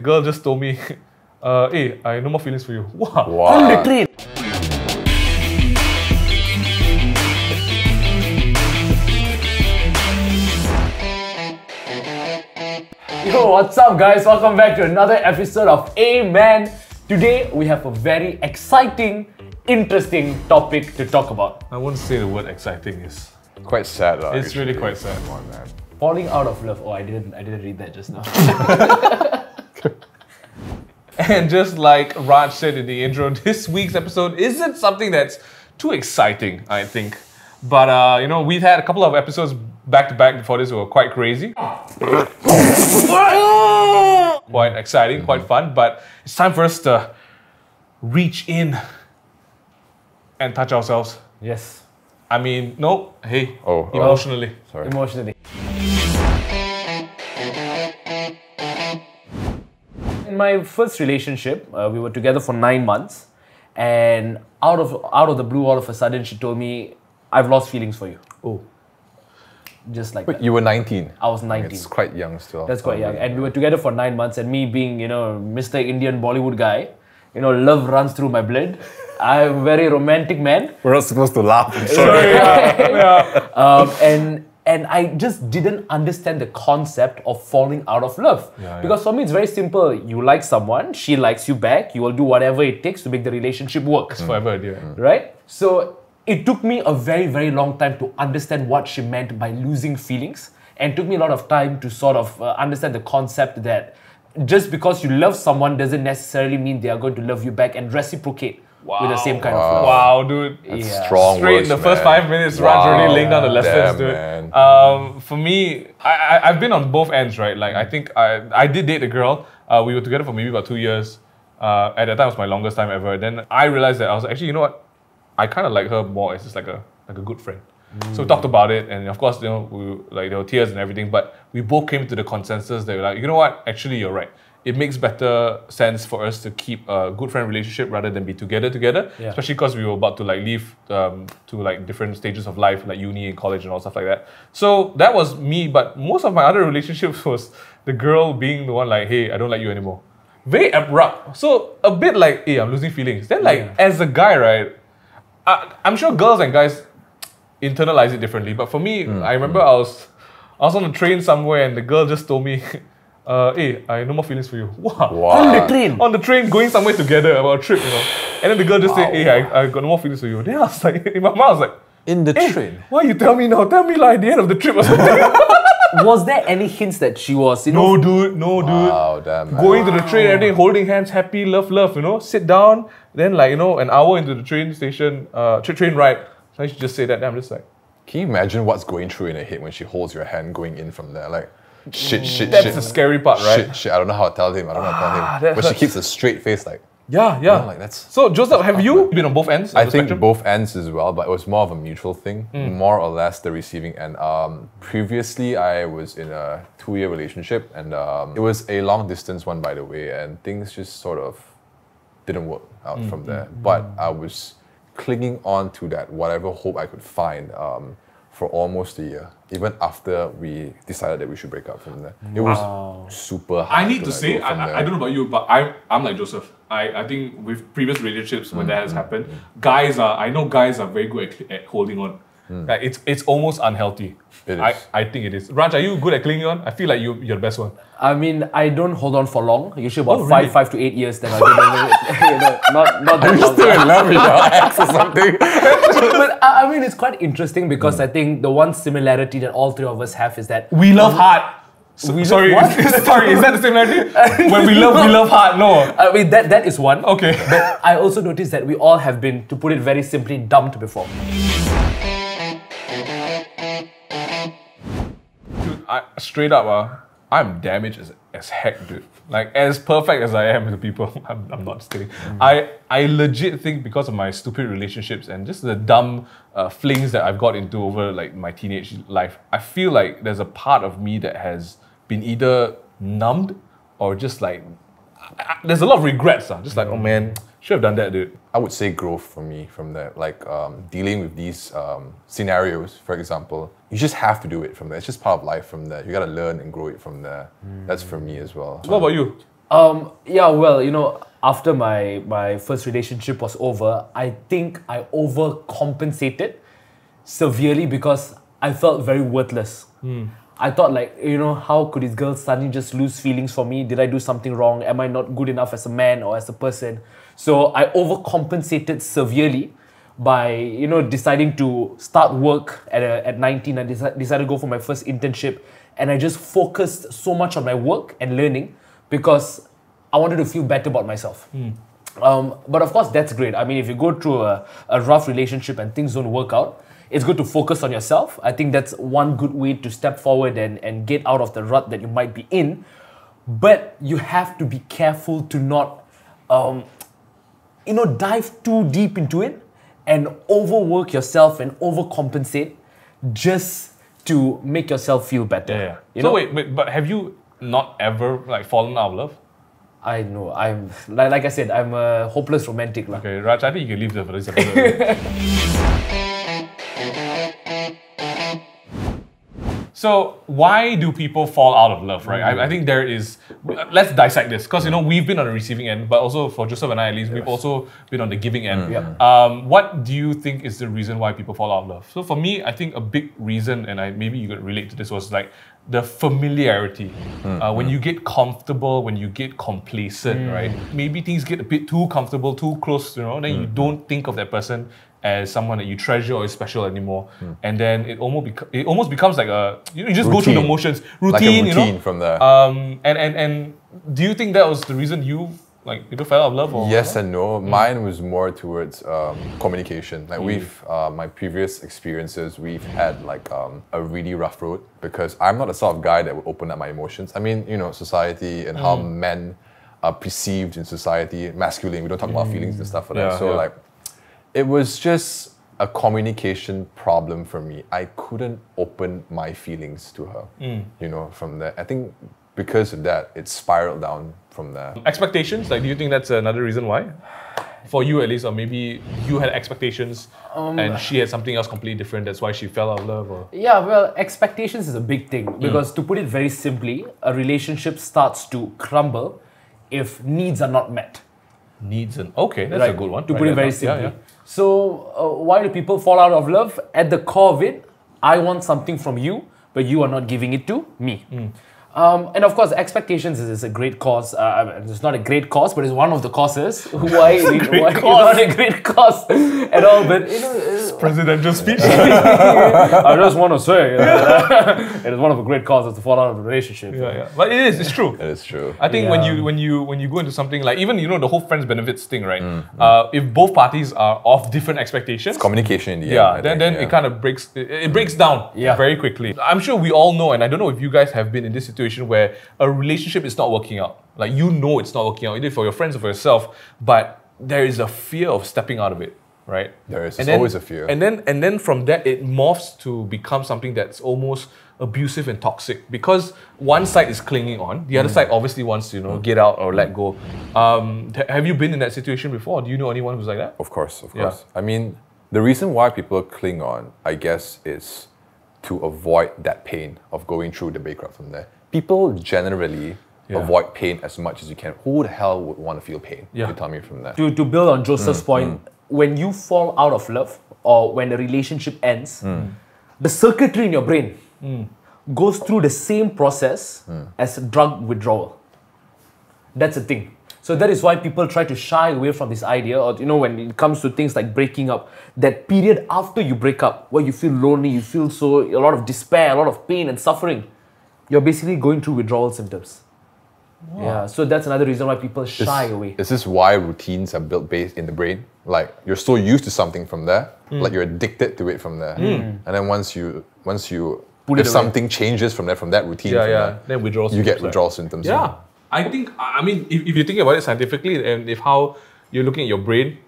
Girl just told me, hey, I no more feelings for you. Wow. On the train. Yo, what's up guys? Welcome back to another episode of Ayy-Men. Today we have a very exciting, interesting topic to talk about. I wouldn't say the word exciting is. Quite sad, It's actually. really quite sad. Come on, man. Falling out of love. Oh, I didn't read that just now. And just like Raj said in the intro, this week's episode isn't something that's too exciting, I think. But, you know, we've had a couple of episodes back to back before this were quite crazy. Quite exciting, quite fun, but it's time for us to reach in and touch ourselves. Yes. I mean, no, hey, Oh, emotionally. Sorry. Emotionally. In my first relationship, we were together for 9 months, and out of the blue, all of a sudden, she told me, "I've lost feelings for you." Oh. Just like Wait, that. you were 19. I was 19. It's quite young still. That's quite young. And we were together for 9 months, and me being, you know, Mr. Indian Bollywood guy, you know, love runs through my blood. I'm a very romantic man. We're not supposed to laugh. I'm Sorry, And I just didn't understand the concept of falling out of love. Because for me, it's very simple. You like someone, she likes you back, you will do whatever it takes to make the relationship work. Forever, dear. Right? So it took me a very, very long time to understand what she meant by losing feelings. And it took me a lot of time to sort of understand the concept that just because you love someone doesn't necessarily mean they are going to love you back and reciprocate with the same kind of love. Wow, dude. Yeah. Strong Straight words, in the first man. 5 minutes, Raj already laying down the lessons, Damn, dude. man. For me, I've been on both ends, right? Like, I think I did date a girl. We were together for maybe about 2 years. At that time, it was my longest time ever. Then I realized that I was actually, you know what? I kind of like her more as just like a good friend. So we talked about it, and of course, you know, there were tears and everything, but we both came to the consensus that we're like, you know what? Actually, you're right. It makes better sense for us to keep a good friend relationship rather than be together. Yeah. Especially because we were about to like leave to like different stages of life, like uni and college and all stuff like that. So that was me, but most of my other relationships was the girl being the one like, hey, I don't like you anymore. Very abrupt. So a bit like, hey, I'm losing feelings. Then like, as a guy, right, I'm sure girls and guys internalize it differently. But for me, I remember I was on a train somewhere and the girl just told me, hey, I no more feelings for you. Wow. On the train. On the train, going somewhere together about a trip, you know. And then the girl just said, hey, I got no more feelings for you. Then I was like, in my mind, I was like, In the hey, train. why you tell me now? Tell me like at the end of the trip or something. Was there any hints that she was, you know? No, dude. Wow, damn, man. Going to the train, everything, holding hands, happy, love, you know. Sit down, then like, you know, an hour into the train station, train ride. So she just say that, then I'm just like, Can you imagine what's going through in her head when she holds your hand going in from there? Like, shit. that's the scary part, right? Shit. I don't know how to tell him. that But she hurts. keeps a straight face like, Yeah. like that's... So, Joseph, have you been on both ends of I the think spectrum? both ends as well, but it was more of a mutual thing, more or less the receiving end. Previously, I was in a 2-year relationship, and it was a long distance one, by the way, and things just sort of didn't work out from there. But I was clinging on to that whatever hope I could find for almost a year, even after we decided that we should break up from there. It was super hard. I need to let say, go from there. I don't know about you, but I'm like Joseph. I think with previous relationships, when that has happened, I know guys are very good at holding on. Like it's almost unhealthy. It is. I think it is. Raj, are you good at clinging on? I feel like you're the best one. I mean, I don't hold on for long. Usually about Oh, really? 5 to 8 years. Then I don't you know, not that long. Still in love with your ex or something. But I mean, it's quite interesting because I think the one similarity that all three of us have is that We love hard. Sorry, what? sorry, is that the similarity? When we love hard. No. I mean, that is one. Okay. But I also noticed that we all have been, to put it very simply, dumped before. Dude, straight up, I'm damaged as heck, dude. Like, as perfect as I am to people, I'm not just kidding. I legit think because of my stupid relationships and just the dumb flings that I've got into over like my teenage life, I feel like there's a part of me that has been either numbed or just like, there's a lot of regrets. Just like, oh man, should have done that, dude. I would say growth for me from that, like dealing with these scenarios, for example. You just have to do it from there. It's just part of life from there. You gotta learn and grow it from there. That's for me as well. So what about you? Yeah, well, after my first relationship was over, I think I overcompensated severely because I felt very worthless. I thought how could this girl suddenly just lose feelings for me? Did I do something wrong? Am I not good enough as a man or as a person? So I overcompensated severely by, deciding to start work at 19. I decided to go for my first internship, and I just focused so much on my work and learning because I wanted to feel better about myself. But of course, that's great. I mean, if you go through a rough relationship and things don't work out, it's good to focus on yourself. I think that's one good way to step forward and get out of the rut that you might be in. But you have to be careful to not, dive too deep into it and overwork yourself and overcompensate just to make yourself feel better. Yeah. So wait, but have you not ever fallen out of love? I know. I'm like I said, I'm a hopeless romantic. Okay, Raj, I think you can leave the for this episode. So why do people fall out of love, right? I think there is, let's dissect this, because we've been on the receiving end, but also for Joseph and I at least, we've also been on the giving end. What do you think is the reason why people fall out of love? So for me, I think a big reason, and maybe you could relate to this, was the familiarity. When you get comfortable, when you get complacent, right? Maybe things get a bit too comfortable, too close, then you don't think of that person as someone that you treasure or is special anymore, and then it almost becomes like you just go through the motions, routine, like a routine from there. And do you think that was the reason you fell out of love? Or yes and no. Mine was more towards communication. We've my previous experiences, we've had a really rough road because I'm not the sort of guy that would open up my emotions. I mean, society and how men are perceived in society, masculine. We don't talk about feelings and stuff like that. So it was just a communication problem for me. I couldn't open my feelings to her, from there. I think because of that, it spiraled down from there. Expectations? Do you think that's another reason why? For you at least, or maybe you had expectations and she had something else completely different, that's why she fell out of love? Or? Yeah, well, expectations is a big thing because to put it very simply, a relationship starts to crumble if needs are not met. Needs and okay, that's a good one. To put it very simply. So why do people fall out of love? At the core of it, I want something from you, but you are not giving it to me. And of course, expectations is a great cause. It's not a great cause, but it's one of the causes. Why it's not a great cause at all? But it's presidential speech. I just want to say it is one of the great causes to fall out of a relationship. But it's true. It is true. I think when you go into something even the whole friends benefits thing, right? If both parties are of different expectations, it's communication in the end. Then it kind of breaks. It breaks down very quickly. I'm sure we all know, and I don't know if you guys have been in this situation where a relationship is not working out. It's not working out, either for your friends or for yourself, but there is a fear of stepping out of it, right? There is. There's always a fear. And then from that, it morphs to become something that's almost abusive and toxic because one side is clinging on, the other side obviously wants to get out or let go. Have you been in that situation before? Do you know anyone who's like that? Of course. I mean, the reason why people cling on, I guess, is to avoid that pain of going through the breakup from there. People generally avoid pain as much as you can. Who the hell would want to feel pain? You tell me from there. To build on Joseph's point, when you fall out of love or when the relationship ends, the circuitry in your brain goes through the same process as drug withdrawal. That's the thing. So that is why people try to shy away from this idea, or when it comes to things like breaking up, that period after you break up, where you feel lonely, you feel a lot of despair, a lot of pain and suffering, you're basically going through withdrawal symptoms. Wow. Yeah, so that's another reason why people shy away. Is this why routines are built based in the brain? You're so used to something from there, you're addicted to it from there, and then once you if something changes from that routine, then withdrawal symptoms, you get withdrawal symptoms. Yeah. I think, if you think about it scientifically and if how you're looking at your brain,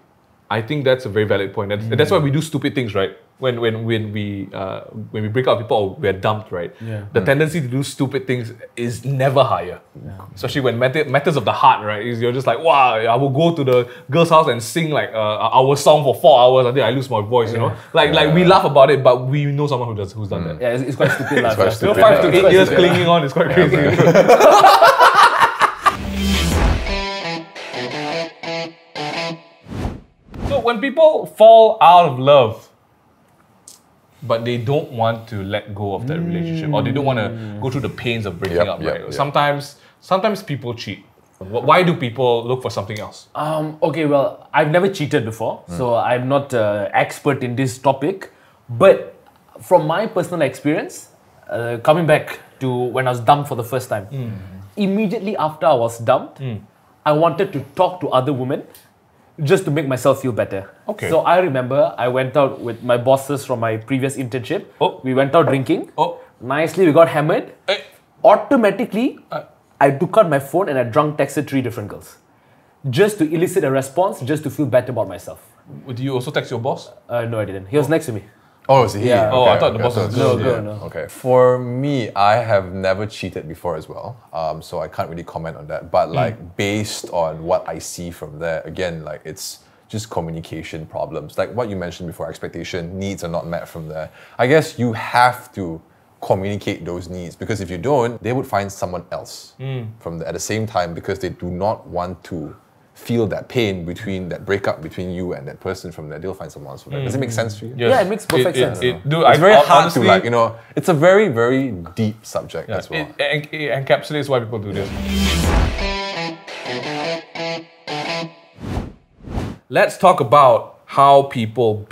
I think that's a very valid point. That's why we do stupid things, right? When we break up with people or we're dumped, right? The tendency to do stupid things is never higher. Especially when matters of the heart, right? You're just like, wow, I will go to the girl's house and sing our song for 4 hours until I lose my voice, we laugh about it, but we know someone who's done that. Yeah, it's quite stupid. It's quite stupid. 5 to 8 years clinging on is quite crazy. when people fall out of love, but they don't want to let go of that relationship, or they don't want to go through the pains of breaking up, right? Sometimes people cheat. Why do people look for something else? Okay, well, I've never cheated before, so I'm not an expert in this topic. But from my personal experience, coming back to when I was dumped for the first time, immediately after I was dumped, I wanted to talk to other women just to make myself feel better. Okay. So I remember I went out with my bosses from my previous internship. We went out drinking. Nicely, we got hammered. Automatically, I took out my phone and I drunk texted 3 different girls. Just to elicit a response, just to feel better about myself. Did you also text your boss? No, I didn't. He was next to me. Oh, is he? Yeah. I thought the boss was good. No. Okay. For me, I have never cheated before as well. So I can't really comment on that. But like based on what I see from there, again, like it's just communication problems. Like what you mentioned before, expectation, needs are not met from there. I guess you have to communicate those needs, because if you don't, they would find someone else from at the same time, because they do not want to feel that pain between that breakup between you and that person from there. They'll find someone else for that. Does it make sense for you? Yes. Yeah, it makes perfect sense. It's very hard to like, it's a very, very deep subject as well. It encapsulates why people do this. Let's talk about how people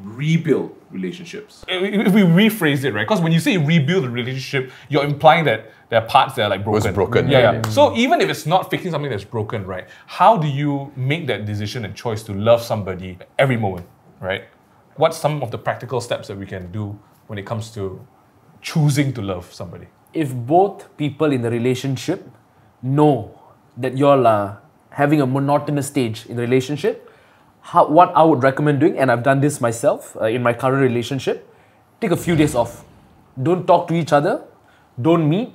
rebuild relationships. If we rephrase it, right? Because when you say rebuild a relationship, you're implying that there are parts that are like broken. Was broken. Yeah. So even if it's not fixing something that's broken, right? How do you make that decision and choice to love somebody every moment, right? What's some of the practical steps that we can do when it comes to choosing to love somebody? If both people in the relationship know that you're having a monotonous stage in the relationship, what I would recommend doing, and I've done this myself in my current relationship, take a few days off. Don't talk to each other. Don't meet.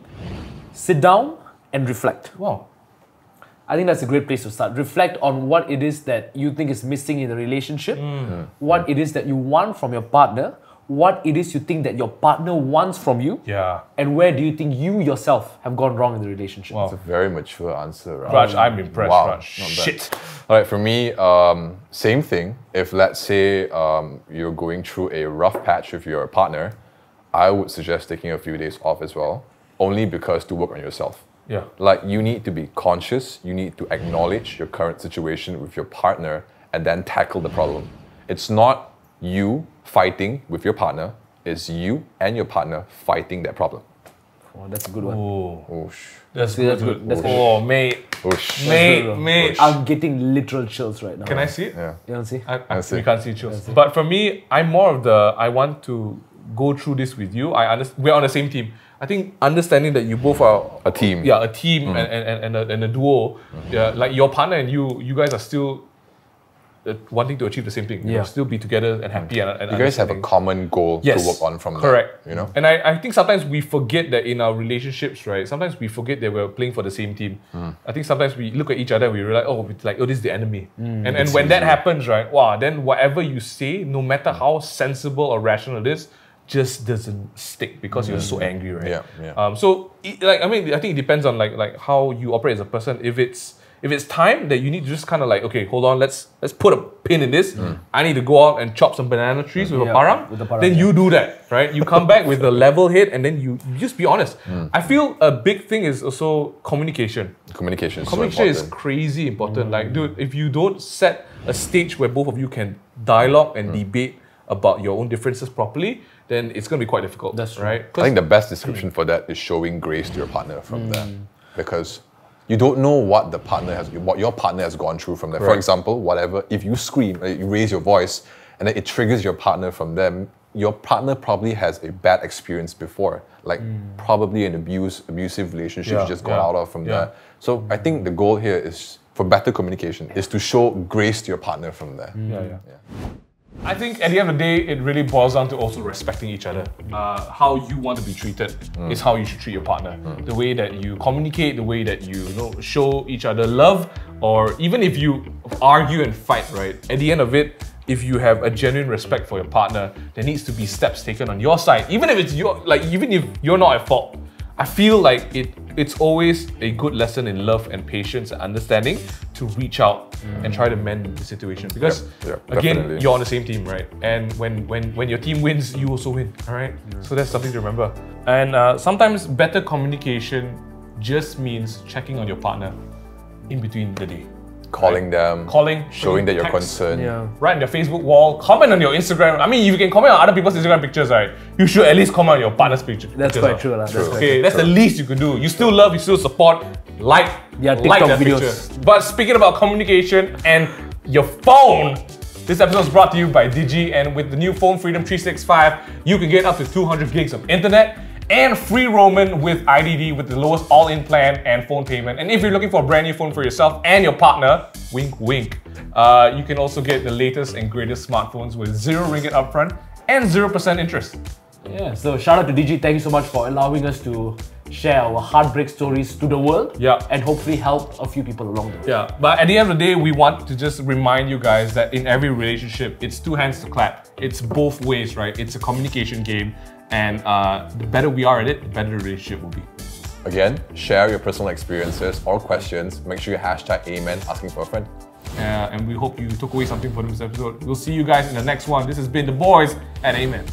Sit down and reflect. Wow. I think that's a great place to start. Reflect on what it is that you think is missing in the relationship, what it is that you want from your partner, what it is you think that your partner wants from you, and where do you think you yourself have gone wrong in the relationship. It's a very mature answer. Raj, I'm impressed. Wow, Raj. not bad. Shit. All right, for me, same thing. If let's say you're going through a rough patch with your partner, I would suggest taking a few days off as well, only because to work on yourself. Yeah. Like you need to be conscious, you need to acknowledge your current situation with your partner and then tackle the problem. It's not you fighting with your partner, it's you and your partner fighting that problem. Oh, that's a good one. That's good. That's good. Oh, mate. Mate. I'm getting literal chills right now. Can I see it? Yeah. You want to see? We can't see chills. But for me, I'm more of I want to go through this with you. We're on the same team. I think understanding that you both are a team. Yeah, a team and a duo. Yeah, like your partner and you guys are still wanting to achieve the same thing. You know, still be together and happy and you guys have a common goal to work on from there. Correct. You know? And I think sometimes we forget that in our relationships, right? Sometimes we forget that we're playing for the same team. I think sometimes we look at each other and we realize, this is the enemy. And when that happens, right, then whatever you say, no matter how sensible or rational it is, just doesn't stick because you're so angry, right? So I think it depends on like how you operate as a person. If it's time that you need to just kind of like, okay, hold on, let's put a pin in this. I need to go out and chop some banana trees with a parang. Then you do that, right? You come back with a level head and then you just be honest. I feel a big thing is also communication. Communication is crazy important. Like, dude, if you don't set a stage where both of you can dialogue and debate about your own differences properly, then it's going to be quite difficult. That's right. I think the best description for that is showing grace to your partner from there, because you don't know what your partner has gone through from there. For example, if you scream, you raise your voice, and then it triggers your partner from them, your partner probably has a bad experience before, like probably an abusive relationship you just got out of from there. So I think the goal here is for better communication, is to show grace to your partner from there. I think at the end of the day, it really boils down to also respecting each other. How you want to be treated is how you should treat your partner. The way that you communicate, the way that you show each other love, or even if you argue and fight, right? At the end of it, if you have a genuine respect for your partner, there needs to be steps taken on your side. Even if it's even if you're not at fault. I feel like it's always a good lesson in love and patience and understanding to reach out and try to mend the situation. Because again, definitely. you're on the same team, right? And when your team wins, you also win, all right? So that's something to remember. And sometimes better communication just means checking on your partner in between the day. Calling them, showing that you're text, concerned. write on their Facebook wall, comment on your Instagram. I mean, if you can comment on other people's Instagram pictures, right? You should at least comment on your partner's picture. That's quite true. Okay, that's the least you could do. You still love, you still support, like their videos. picture. But speaking about communication and your phone, this episode is brought to you by Digi, and with the new Phone Freedom 365, you can get up to 200 gigs of internet and free roaming with IDD with the lowest all-in plan and phone payment. And if you're looking for a brand new phone for yourself and your partner, wink wink, you can also get the latest and greatest smartphones with 0 ringgit upfront and 0% interest. Yeah, so shout out to Digi. Thank you so much for allowing us to share our heartbreak stories to the world. Yeah. And hopefully help a few people along the way. Yeah, but at the end of the day, we want to just remind you guys that in every relationship, it's 2 hands to clap. It's both ways, right? It's a communication game. And the better we are at it, the better the relationship will be. Again, share your personal experiences or questions. Make sure you hashtag Ayy-Men asking for a friend. And we hope you took away something from this episode. We'll see you guys in the next one. This has been the boys at Ayy-Men.